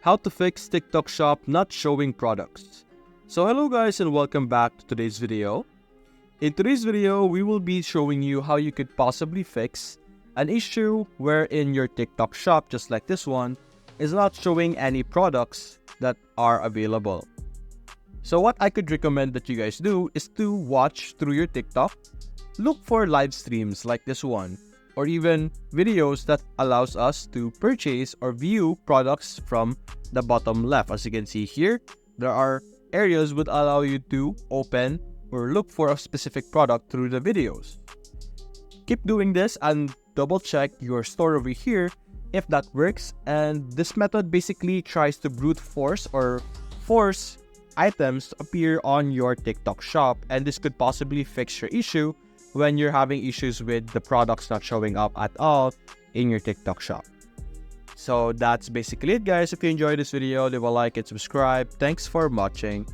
How to fix TikTok Shop not showing products. So hello guys and welcome back to today's video. In today's video, we will be showing you how you could possibly fix an issue wherein your TikTok Shop, just like this one, is not showing any products that are available. So what I could recommend that you guys do is to watch through your TikTok, look for live streams like this one, or even videos that allows us to purchase or view products from the bottom left. As you can see here, there are areas would allow you to open or look for a specific product through the videos. Keep doing this and double check your store over here if that works. And this method basically tries to brute force or force items to appear on your TikTok Shop, and this could possibly fix your issue when you're having issues with the products not showing up at all in your TikTok Shop. So that's basically it guys. If you enjoyed this video, leave a like and subscribe. Thanks for watching.